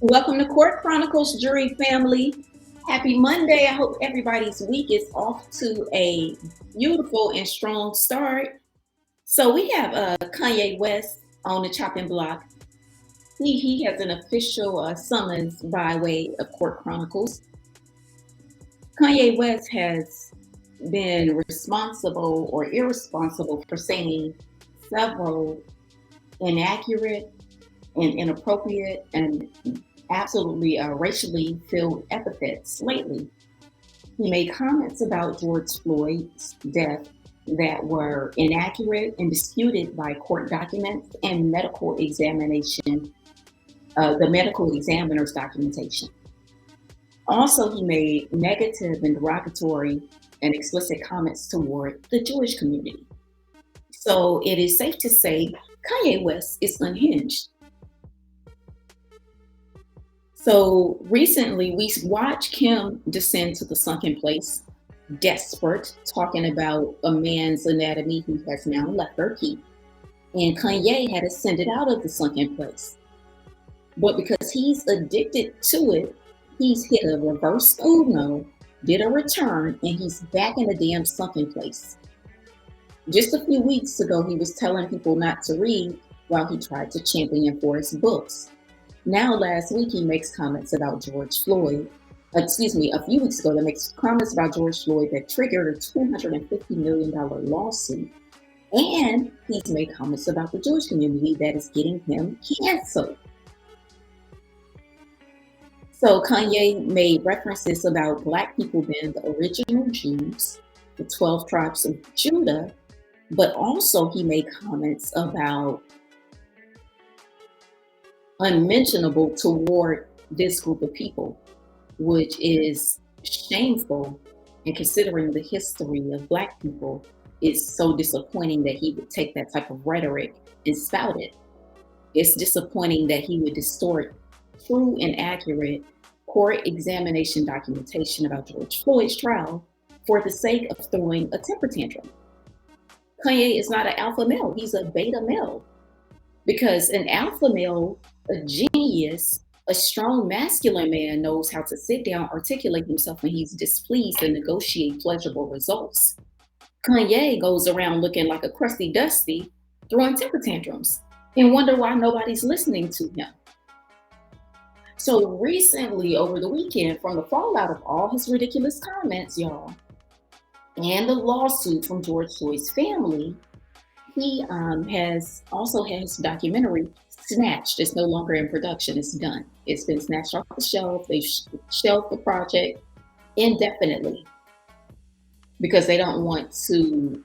Welcome to Court Chronicles, jury family. Happy Monday. I hope everybody's week is off to a beautiful and strong start. So we have Kanye West on the chopping block. He has an official summons by way of Court Chronicles. Kanye West has been responsible or irresponsible for saying several inaccurate and inappropriate and absolutely racially filled epithets lately. He made comments about George Floyd's death that were inaccurate and disputed by court documents and medical examination, the medical examiner's documentation. Also, he made negative and derogatory and explicit comments toward the Jewish community. So it is safe to say Kanye West is unhinged. So recently, we watched Kim descend to the sunken place, desperate, talking about a man's anatomy who has now left her key. And Kanye had ascended out of the sunken place. But because he's addicted to it, he's hit a reverse Uno, did a return, and he's back in the damn sunken place. Just a few weeks ago, he was telling people not to read while he tried to champion for his books. Now, last week, he makes comments about George Floyd. A few weeks ago, that makes comments about George Floyd that triggered a $250 million lawsuit. And he's made comments about the Jewish community that is getting him canceled. So Kanye made references about Black people being the original Jews, the 12 tribes of Judah, but also he made comments about unmentionable toward this group of people, which is shameful. And considering the history of Black people, it's so disappointing that he would take that type of rhetoric and spout it. It's disappointing that he would distort true and accurate court examination documentation about George Floyd's trial for the sake of throwing a temper tantrum. Kanye is not an alpha male, he's a beta male. Because an alpha male, a genius, a strong masculine man knows how to sit down, articulate himself when he's displeased, and negotiate pleasurable results. Kanye goes around looking like a crusty dusty, throwing temper tantrums, and wonder why nobody's listening to him. So recently, over the weekend, from the fallout of all his ridiculous comments, y'all, and the lawsuit from George Floyd's family, he has also had his documentary snatched. It's no longer in production. It's done. It's been snatched off the shelf. They've shelved the project indefinitely because they don't want to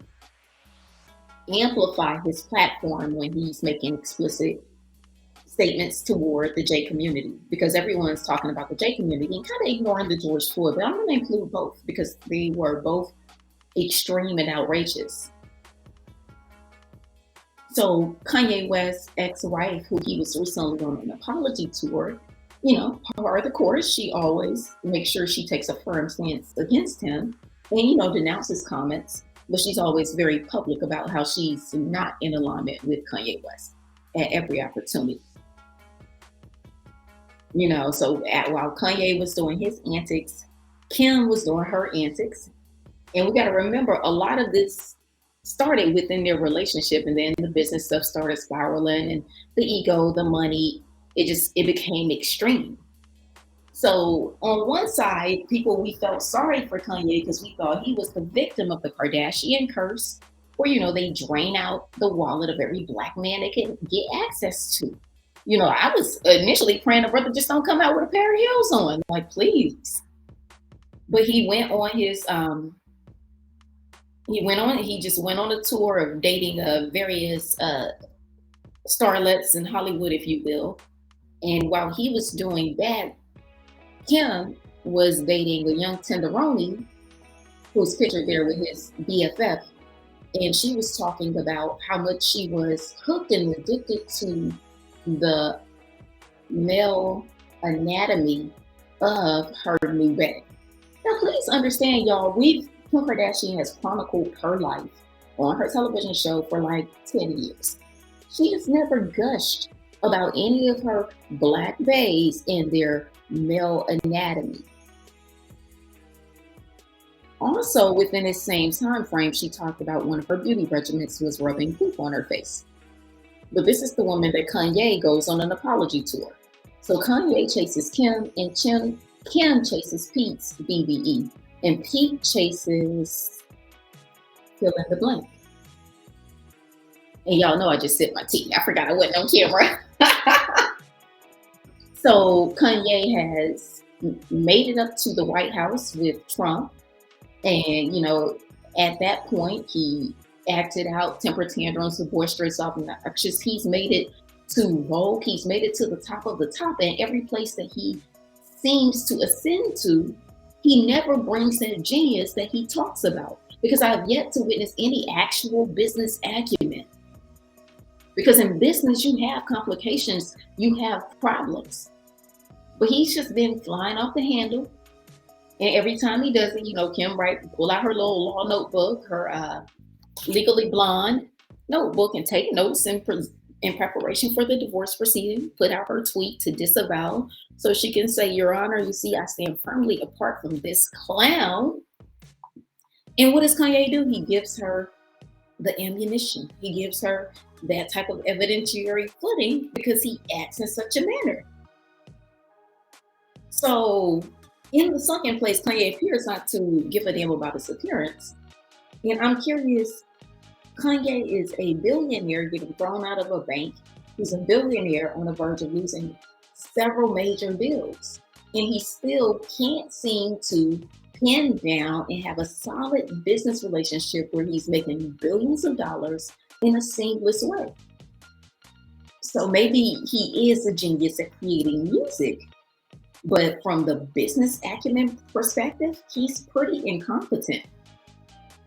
amplify his platform when he's making explicit statements toward the J community, because everyone's talking about the J community and kind of ignoring the George Floyd. But I'm going to include both because they were both extreme and outrageous. So Kanye West's ex-wife, who he was recently on an apology tour, part of the course, she always makes sure she takes a firm stance against him and, denounces comments, but she's always very public about how she's not in alignment with Kanye West at every opportunity. So while Kanye was doing his antics, Kim was doing her antics. And we got to remember, a lot of this started within their relationship, and then the business stuff started spiraling, and the ego, the money, it became extreme. So on one side, we felt sorry for Kanye because we thought he was the victim of the Kardashian curse, where, they drain out the wallet of every Black man they can get access to. I was initially praying the brother just don't come out with a pair of heels on, like, please. But he went on his, he just went on a tour of dating various starlets in Hollywood, if you will. And while he was doing that, Kim was dating a young tenderoni who's pictured there with his BFF. And she was talking about how much she was hooked and addicted to the male anatomy of her new bag. Now, please understand, y'all, Kim Kardashian has chronicled her life on her television show for like 10 years. She has never gushed about any of her black bays in their male anatomy. Also, within the same time frame, she talked about one of her beauty regimens was rubbing poop on her face. But this is the woman that Kanye goes on an apology tour. So Kanye chases Kim, and Kim chases Pete's BBE, and Pete chases fill in the blank. And y'all know I just sipped my tea. I forgot I wasn't on camera. So Kanye has made it up to the White House with Trump. And, at that point, he acted out, temper tantrums, boisterous, obnoxious. He's made it to Vogue. He's made it to the top of the top. And every place that he seems to ascend to, he never brings that genius that he talks about. Because I have yet to witness any actual business acumen. Because in business, you have complications, you have problems. But he's just been flying off the handle. And every time he does it, Kim pull out her little law notebook, her Legally Blonde notebook, and take notes in preparation for the divorce proceeding, put out her tweet to disavow so she can say, Your Honor, you see, I stand firmly apart from this clown. And what does Kanye do? He gives her the ammunition. He gives her that type of evidentiary footing because he acts in such a manner. So in the Sunken place, Kanye appears not to give a damn about his appearance. And I'm curious, Kanye is a billionaire getting thrown out of a bank. He's a billionaire on the verge of losing several major bills. And he still can't seem to pin down and have a solid business relationship where he's making billions of dollars in a seamless way. So maybe he is a genius at creating music, but from the business acumen perspective, he's pretty incompetent.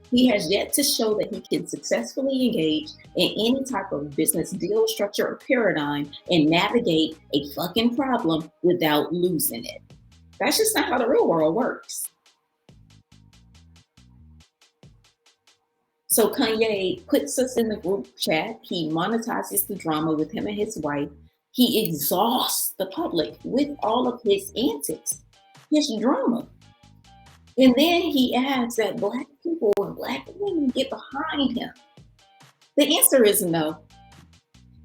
He has yet to show that he can successfully engage in any type of business deal, structure, or paradigm and navigate a fucking problem without losing it. That's just not how the real world works. So Kanye puts us in the group chat. He monetizes the drama with him and his wife. He exhausts the public with all of his antics, his drama. And then he adds that Black people and Black women get behind him. The answer is no.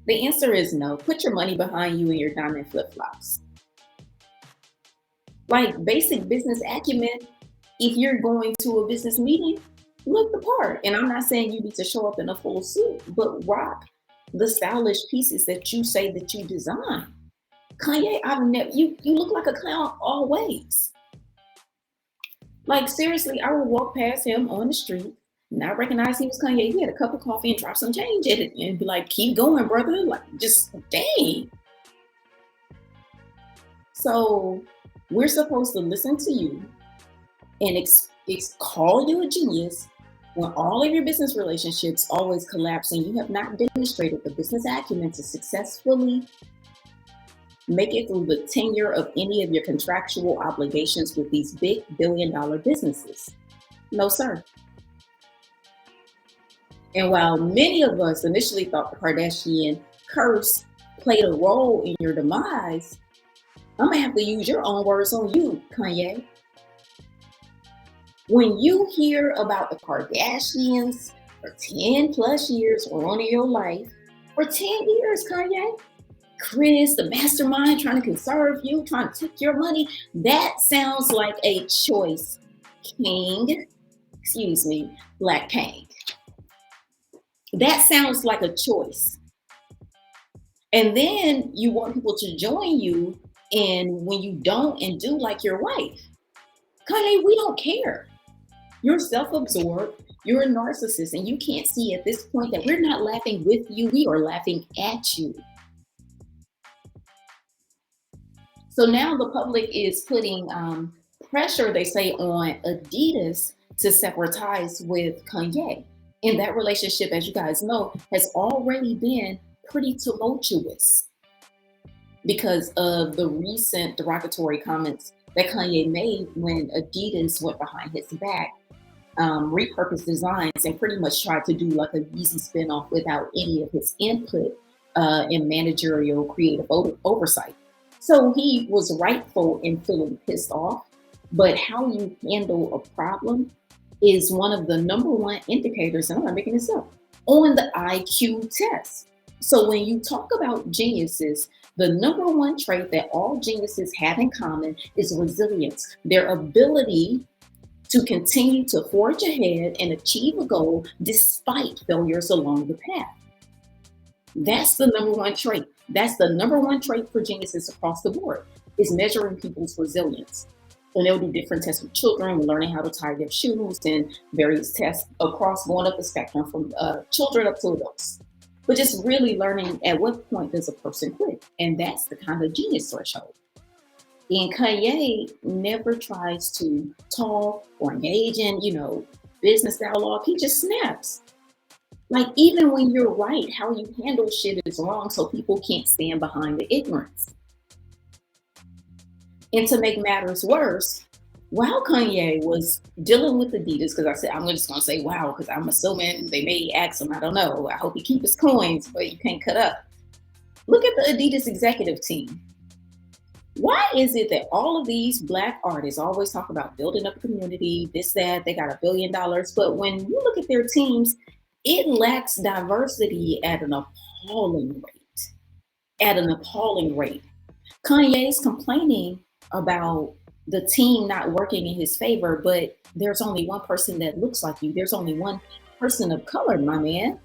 The answer is no. Put your money behind you and your diamond flip-flops. Like basic business acumen, if you're going to a business meeting, look the part. And I'm not saying you need to show up in a full suit, but rock the stylish pieces that you say that you design. Kanye, you look like a clown always. Like seriously, I would walk past him on the street, not recognize he was Kanye. He had a cup of coffee and drop some change in it and be like, keep going, brother. Like, just dang. So we're supposed to listen to you and call you a genius when all of your business relationships always collapse and you have not demonstrated the business acumen to successfully make it through the tenure of any of your contractual obligations with these big billion-dollar businesses. No, sir. And while many of us initially thought the Kardashian curse played a role in your demise, I'm gonna have to use your own words on you, Kanye. When you hear about the Kardashians for 10 plus years or on in your life, for 10 years, Kanye, Chris, the mastermind trying to conserve you, trying to take your money, that sounds like a choice, King. Excuse me, Black King. That sounds like a choice. And then you want people to join you, and when you don't and do like your wife, Kanye, we don't care. You're self-absorbed, you're a narcissist, and you can't see at this point that we're not laughing with you, we are laughing at you. So now the public is putting pressure, they say, on Adidas to sever ties with Kanye. And that relationship, as you guys know, has already been pretty tumultuous because of the recent derogatory comments that Kanye made when Adidas went behind his back, repurposed designs, and pretty much tried to do like a Yeezy spinoff without any of his input and managerial creative oversight. So he was rightful in feeling pissed off, but how you handle a problem is one of the number one indicators, and I'm not making this up, on the IQ test. So when you talk about geniuses, the number one trait that all geniuses have in common is resilience, their ability to continue to forge ahead and achieve a goal despite failures along the path. That's the number one trait. That's the number one trait for geniuses across the board is measuring people's resilience. And they'll do different tests with children, learning how to tie their shoes, and various tests across going up the spectrum from children up to adults. But just really learning at what point does a person quit. And that's the kind of genius threshold. And Kanye never tries to talk or engage in, business dialogue. He just snaps. Like, even when you're right, how you handle shit is wrong, so people can't stand behind the ignorance. And to make matters worse, while Kanye was dealing with Adidas, because I said, I'm just going to say wow, because I'm assuming they may ask him, I don't know. I hope he keeps his coins, but you can't cut up. Look at the Adidas executive team. Why is it that all of these Black artists always talk about building up a community, this, that, they got $1 billion, but when you look at their teams, it lacks diversity at an appalling rate. At an appalling rate. Kanye's complaining about the team not working in his favor, but there's only one person that looks like you. There's only one person of color, my man.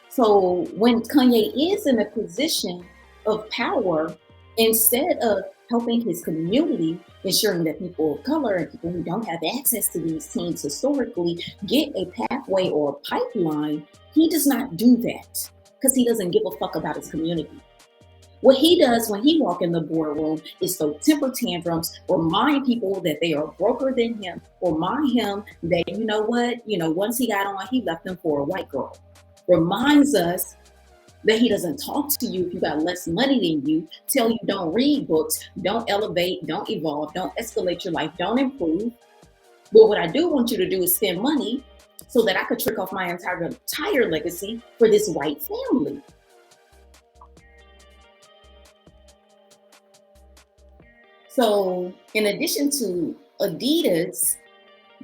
So when Kanye is in a position of power, instead of helping his community, ensuring that people of color and people who don't have access to these teams historically get a pathway or a pipeline, he does not do that because he doesn't give a fuck about his community. What he does when he walks in the boardroom is throw temper tantrums, remind people that they are broker than him, remind him that, once he got on, he left them for a white girl. Reminds us that he doesn't talk to you if you got less money than you, tell you don't read books, don't elevate, don't evolve, don't escalate your life, don't improve. But what I do want you to do is spend money so that I could trick off my entire legacy for this white family. So in addition to Adidas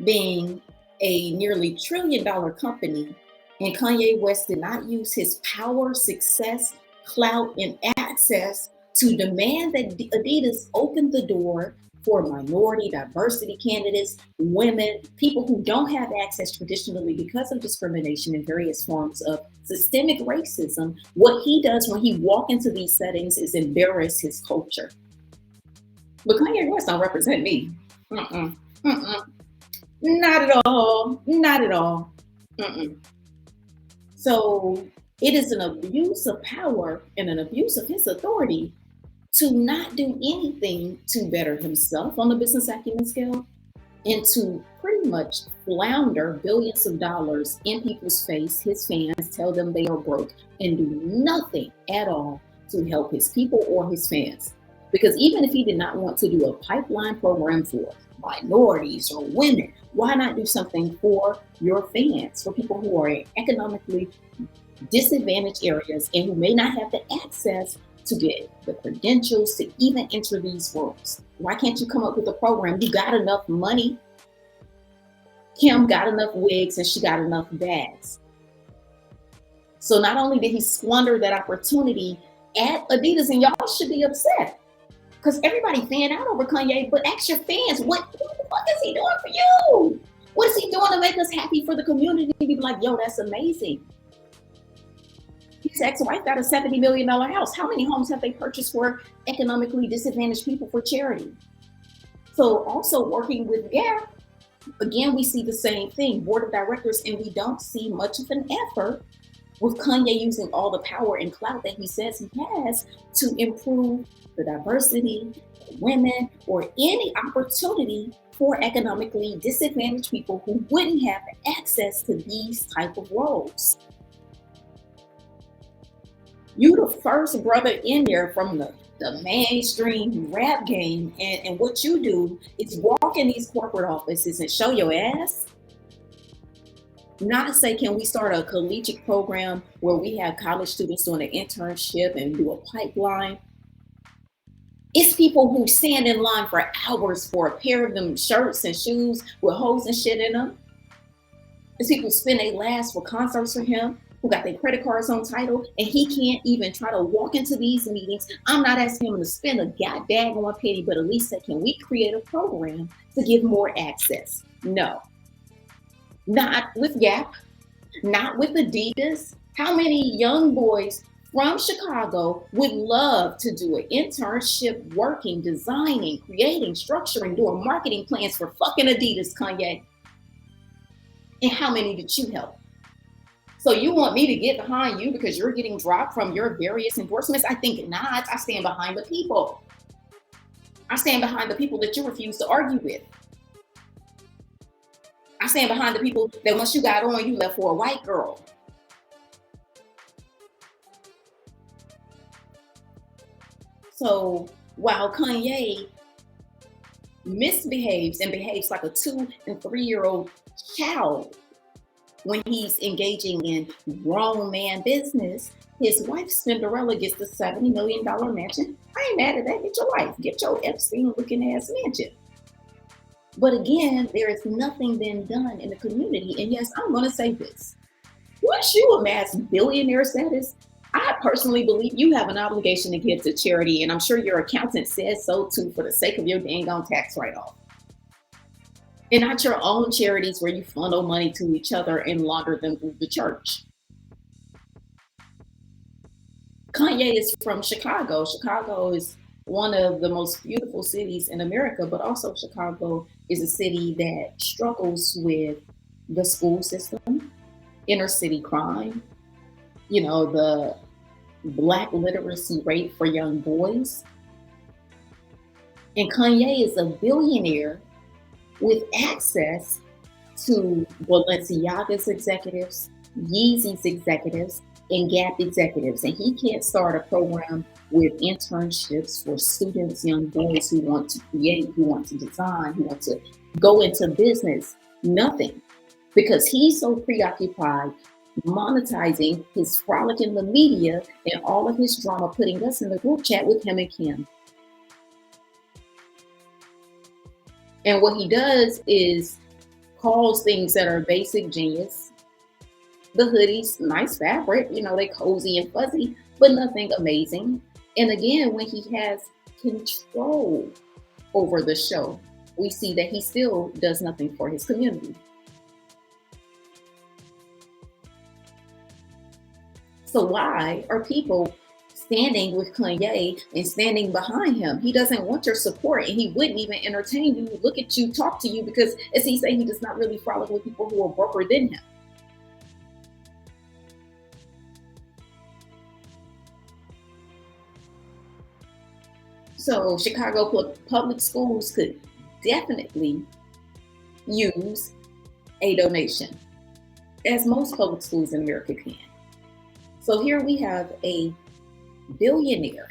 being a nearly $1 trillion company, and Kanye West did not use his power, success, clout, and access to demand that Adidas open the door for minority, diversity candidates, women, people who don't have access traditionally because of discrimination and various forms of systemic racism. What he does when he walks into these settings is embarrass his culture. But Kanye West don't represent me. Not at all. Not at all. So it is an abuse of power and an abuse of his authority to not do anything to better himself on the business acumen scale and to pretty much flounder billions of dollars in people's face, his fans, tell them they are broke, and do nothing at all to help his people or his fans. Because even if he did not want to do a pipeline program for minorities or women, why not do something for your fans, for people who are in economically disadvantaged areas and who may not have the access to get the credentials to even enter these rooms? Why can't you come up with a program? You got enough money. Kim got enough wigs and she got enough bags. So not only did he squander that opportunity at Adidas, and y'all should be upset because everybody fanned out over Kanye, but ask your fans, what the fuck is he doing for you? What is he doing to make us happy for the community? Be like, yo, that's amazing. His ex-wife got a $70 million house. How many homes have they purchased for economically disadvantaged people for charity? So also working with Gap, again, we see the same thing, board of directors, and we don't see much of an effort with Kanye using all the power and clout that he says he has to improve the diversity, women, or any opportunity for economically disadvantaged people who wouldn't have access to these type of roles. You the first brother in there from the mainstream rap game, and what you do is walk in these corporate offices and show your ass. Not to say, can we start a collegiate program where we have college students doing an internship and do a pipeline? It's people who stand in line for hours for a pair of them shirts and shoes with holes and shit in them. It's people who spend their last for concerts for him, who got their credit cards on title, and he can't even try to walk into these meetings. I'm not asking him to spend a goddamn one penny, but at least say, can we create a program to give more access? No, not with Gap, not with Adidas. How many young boys from Chicago would love to do an internship working, designing, creating, structuring, doing marketing plans for fucking Adidas, Kanye? And how many did you help? So you want me to get behind you because you're getting dropped from your various endorsements? I think not. I stand behind the people. I stand behind the people that you refuse to argue with. I stand behind the people that once you got on, you left for a white girl. So while Kanye misbehaves and behaves like a 2 and 3 year old child when he's engaging in grown man business, his wife Cinderella gets the $70 million mansion. I ain't mad at that. Get your wife, get your Epstein looking ass mansion. But again, there is nothing being done in the community. And yes, I'm going to say this. Once you amass billionaire status, I personally believe you have an obligation to give to charity. And I'm sure your accountant says so too, for the sake of your dang on tax write off. And not your own charities where you funnel money to each other and launder them through the church. Kanye is from Chicago. Chicago is one of the most beautiful cities in America, but also Chicago is a city that struggles with the school system, inner city crime, the black literacy rate for young boys. And Kanye is a billionaire with access to Balenciaga's executives, Yeezy's executives, and Gap executives. And he can't start a program with internships for students, young boys who want to create, who want to design, who want to go into business. Nothing. Because he's so preoccupied monetizing his frolic in the media and all of his drama, putting us in the group chat with him and Kim. And what he does is calls things that are basic genius. The hoodies, nice fabric, they cozy and fuzzy, but nothing amazing. And again, when he has control over the show, we see that he still does nothing for his community. So why are people standing with Kanye and standing behind him? He doesn't want your support, and he wouldn't even entertain you, look at you, talk to you, because as he say, he does not really frolic with people who are broker than him. So Chicago public schools could definitely use a donation, as most public schools in America can. So here we have a billionaire,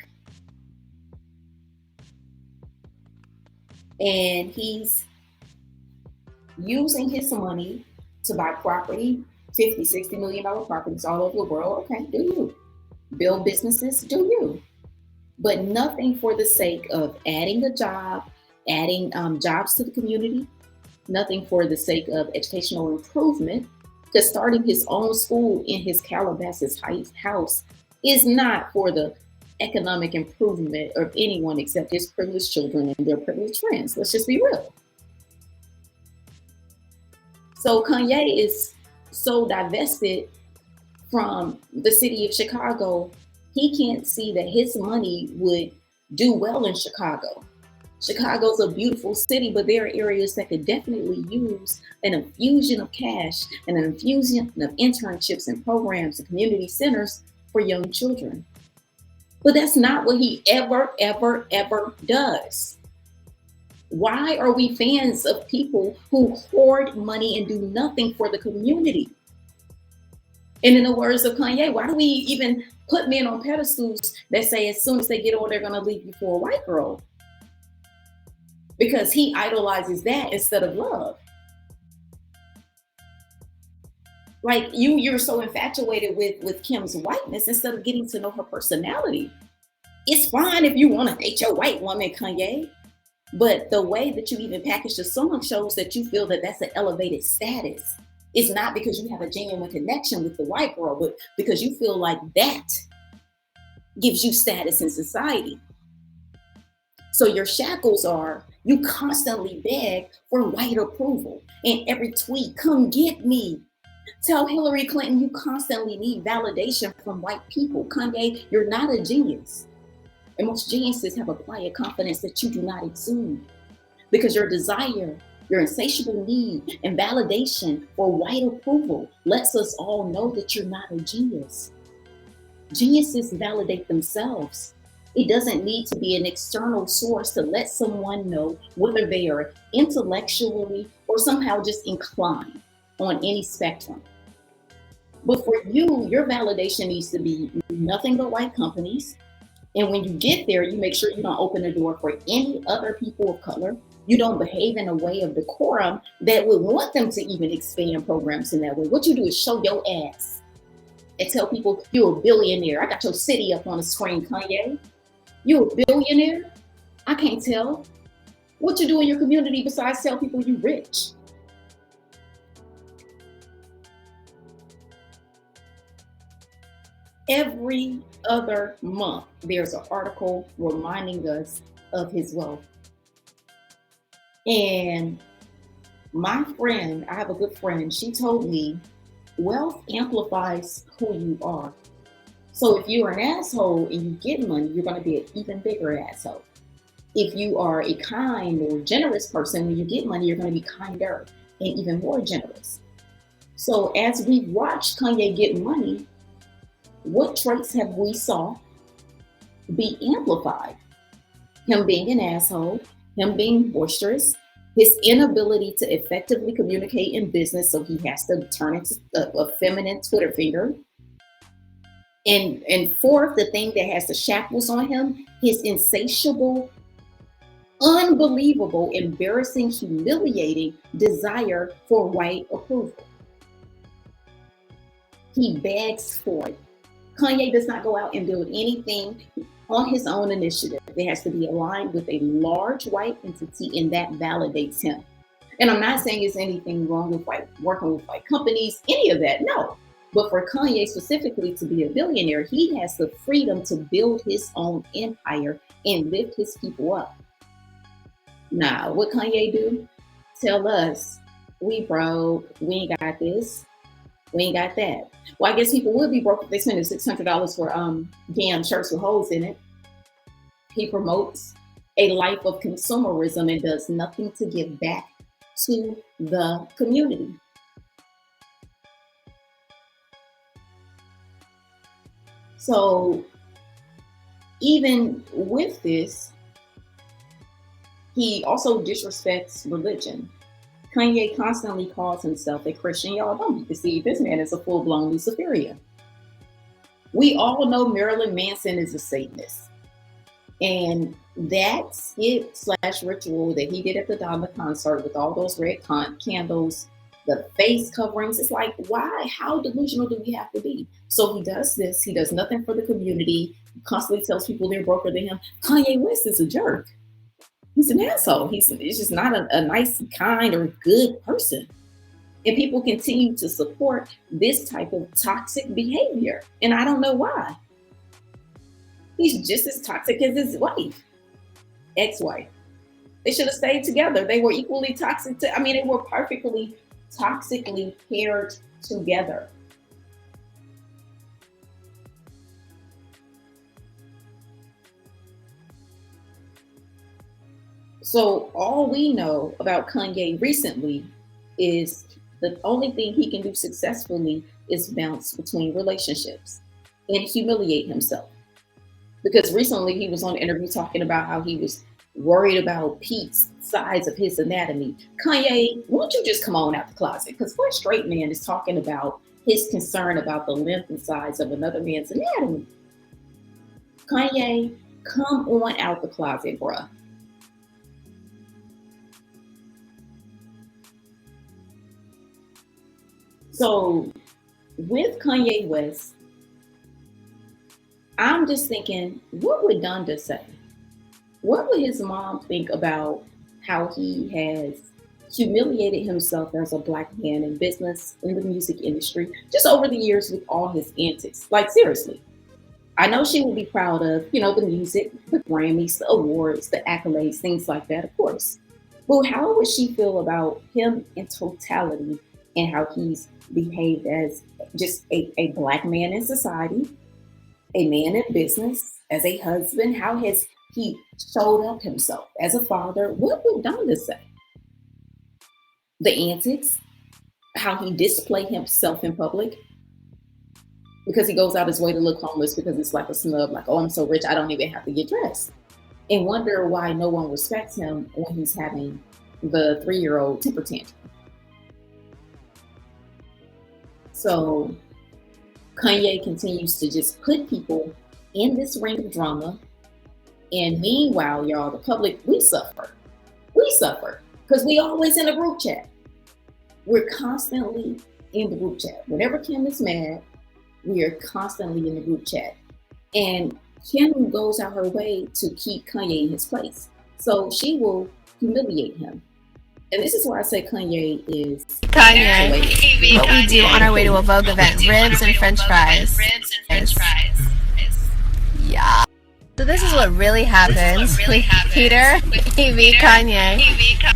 and he's using his money to buy property, $50, $60 million properties all over the world. Okay, do you. Build businesses, do you. But nothing for the sake of adding a job, adding jobs to the community, nothing for the sake of educational improvement, because starting his own school in his Calabasas house is not for the economic improvement of anyone except his privileged children and their privileged friends. Let's just be real. So Kanye is so divested from the city of Chicago, he can't see that his money would do well in Chicago. Chicago's a beautiful city, but there are areas that could definitely use an infusion of cash and an infusion of internships and programs and community centers for young children. But that's not what he ever does. Why are we fans of people who hoard money and do nothing for the community? And in the words of Kanye, why do we even put men on pedestals that say as soon as they get on, they're going to leave you for a white girl? Because he idolizes that instead of love. Like you're so infatuated with Kim's whiteness instead of getting to know her personality. It's fine if you want to date your white woman, Kanye, but the way that you even package the song shows that you feel that that's an elevated status. It's not because you have a genuine connection with the white girl, but because you feel like that gives you status in society. So your shackles are you constantly beg for white approval. In every tweet, come get me. Tell Hillary Clinton you constantly need validation from white people. Kanye, you're not a genius. And most geniuses have a quiet confidence that you do not exude because your desire, your insatiable need, and validation for white approval lets us all know that you're not a genius. Geniuses validate themselves. It doesn't need to be an external source to let someone know whether they are intellectually or somehow just inclined on any spectrum. But for you, your validation needs to be nothing but white companies. And when you get there, you make sure you don't open the door for any other people of color. You don't behave in a way of decorum that would want them to even expand programs in that way. What you do is show your ass and tell people you're a billionaire. I got your city up on the screen, Kanye. You a billionaire? I can't tell. What you do in your community besides tell people you rich? Every other month, there's an article reminding us of his wealth. And my friend, I have a good friend, she told me wealth amplifies who you are. So if you're an asshole and you get money, you're going to be an even bigger asshole. If you are a kind or generous person, when you get money, you're going to be kinder and even more generous. So as we watch Kanye get money, what traits have we saw be amplified? Him being an asshole, him being boisterous, his inability to effectively communicate in business, so he has to turn into a feminine Twitter finger. And fourth, the thing that has the shackles on him, his insatiable, unbelievable, embarrassing, humiliating desire for white approval. He begs for it. Kanye does not go out and build anything on his own initiative. It has to be aligned with a large white entity, and that validates him. And I'm not saying there's anything wrong with working with white companies, any of that, no. But for Kanye specifically to be a billionaire, he has the freedom to build his own empire and lift his people up. Now, what Kanye do? Tell us, we broke, we ain't got this, we ain't got that. Well, I guess people would be broke if they spend $600 for damn shirts with holes in it. He promotes a life of consumerism and does nothing to give back to the community. So even with this, he also disrespects religion. Kanye constantly calls himself a Christian. Y'all don't be deceived. This man is a full-blown Luciferian. We all know Marilyn Manson is a Satanist. And that skit/ritual that he did at the Donna concert with all those red candles, the face coverings, it's like, why? How delusional do we have to be? So he does this. He does nothing for the community. He constantly tells people they're broker than him. Kanye West is a jerk. He's an asshole. He's just not a nice, kind, or good person. And people continue to support this type of toxic behavior. And I don't know why. He's just as toxic as his wife, ex-wife. They should have stayed together. They were equally toxic. They were perfectly toxically paired together. So all we know about Kanye recently is the only thing he can do successfully is bounce between relationships and humiliate himself. Because recently he was on an interview talking about how he was worried about Pete's size of his anatomy. Kanye, won't you just come on out the closet? Because what straight man is talking about his concern about the length and size of another man's anatomy? Kanye, come on out the closet, bruh. So With Kanye West, I'm just thinking, what would Donda say? What would his mom think about how he has humiliated himself as a black man in business, in the music industry, just over the years with all his antics? Like, seriously. I know she would be proud of, the music, the Grammys, the awards, the accolades, things like that, of course. But how would she feel about him in totality and how he's behaved as just a black man in society, a man in business, as a husband? How has he showed up himself as a father? What would Donda say? The antics, how he display himself in public, because he goes out his way to look homeless because it's like a snub, like, oh, I'm so rich, I don't even have to get dressed. And wonder why no one respects him when he's having the 3-year-old temper tantrum. So Kanye continues to just put people in this ring of drama. And meanwhile, y'all, the public, we suffer. We suffer because we always in a group chat. We're constantly in the group chat. Whenever Kim is mad, we are constantly in the group chat. And Kim goes out her way to keep Kanye in his place. So she will humiliate him. And this is why I say Kanye is Kanye. What we do on our way to a Vogue event. Ribs and French fries. Yeah. So this is what really happens with Peter, EV, Kanye.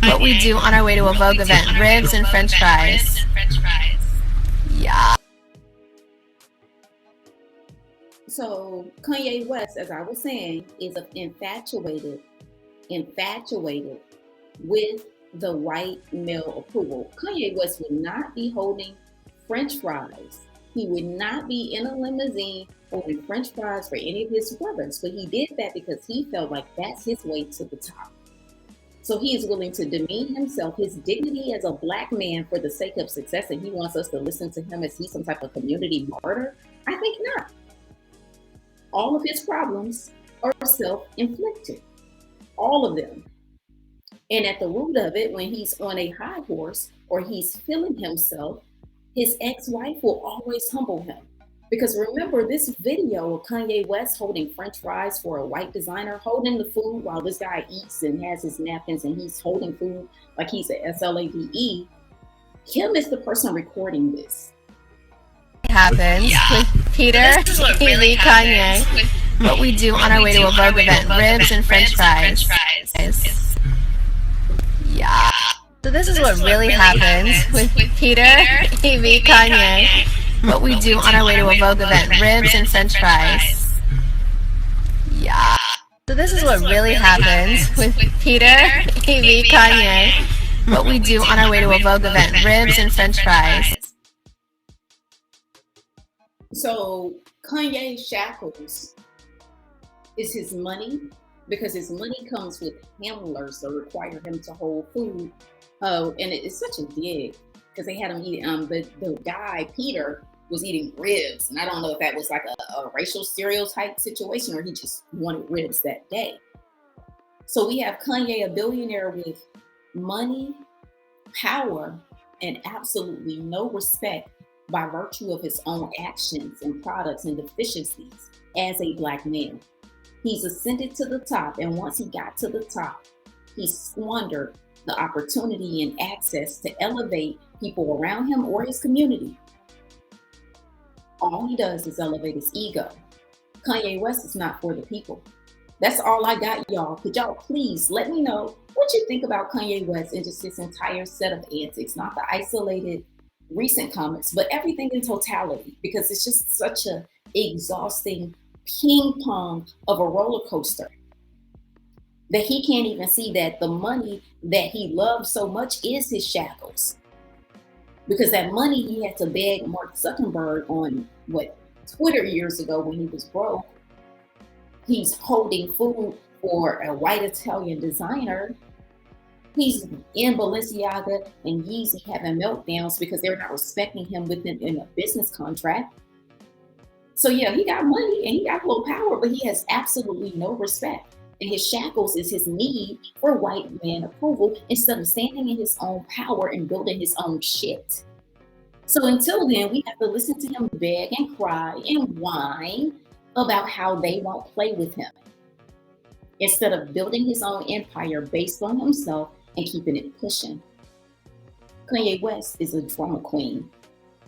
What we do on our way to a Vogue event. Ribs and French fries. Yeah. So Kanye West, as I was saying, is infatuated with the white male approval. Kanye West would not be holding French fries. He would not be in a limousine holding French fries for any of his brothers, but he did that because he felt like that's his way to the top. So he is willing to demean himself, his dignity as a black man for the sake of success, and he wants us to listen to him as he's some type of community martyr? I think not. All of his problems are self-inflicted. All of them. And at the root of it, when he's on a high horse or he's feeling himself, his ex-wife will always humble him. Because remember this video of Kanye West holding French fries for a white designer, holding the food while this guy eats and has his napkins and he's holding food like he's a SLAVE. Kim is the person recording this. Happens with Peter, EV, Kanye. What we do on our way to a Vogue event. Ribs and French fries. Yeah. So this is what really happens with Peter, EV, Kanye. What we do on our way to a Vogue event. Ribs and French fries. Yeah. So this is what really happens with Peter, EV, Kanye. What we do on our way to a Vogue event. Ribs and French fries. So Kanye's shackles is his money, because his money comes with handlers that require him to hold food. And it's such a dig because they had him eating. The guy Peter was eating ribs, and I don't know if that was like a racial stereotype situation or he just wanted ribs that day. So we have Kanye, a billionaire with money, power, and absolutely no respect by virtue of his own actions and products and deficiencies as a black man. He's ascended to the top, and once he got to the top, he squandered the opportunity and access to elevate people around him or his community. All he does is elevate his ego. Kanye West is not for the people. That's all I got, y'all. Could y'all please let me know what you think about Kanye West and just this entire set of antics, not the isolated recent comments, but everything in totality, because it's just such a exhausting ping pong of a roller coaster that he can't even see that the money that he loves so much is his shackles. Because that money he had to beg Mark Zuckerberg on Twitter years ago when he was broke. He's holding food for a white Italian designer. He's in Balenciaga and Yeezy having meltdowns because they're not respecting him in a business contract. So yeah, he got money and he got a little power, but he has absolutely no respect. And his shackles is his need for white man approval instead of standing in his own power and building his own shit. So until then, we have to listen to him beg and cry and whine about how they won't play with him instead of building his own empire based on himself and keeping it pushing. Kanye West is a drama queen.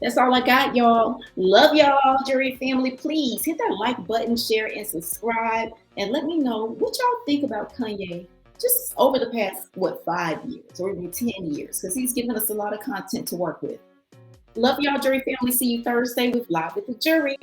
That's all I got, y'all. Love y'all, Jury family. Please hit that like button, share, and subscribe. And let me know what y'all think about Kanye just over the past, 5 years or even 10 years, because he's given us a lot of content to work with. Love y'all, Jury family. See you Thursday with Live with the Jury.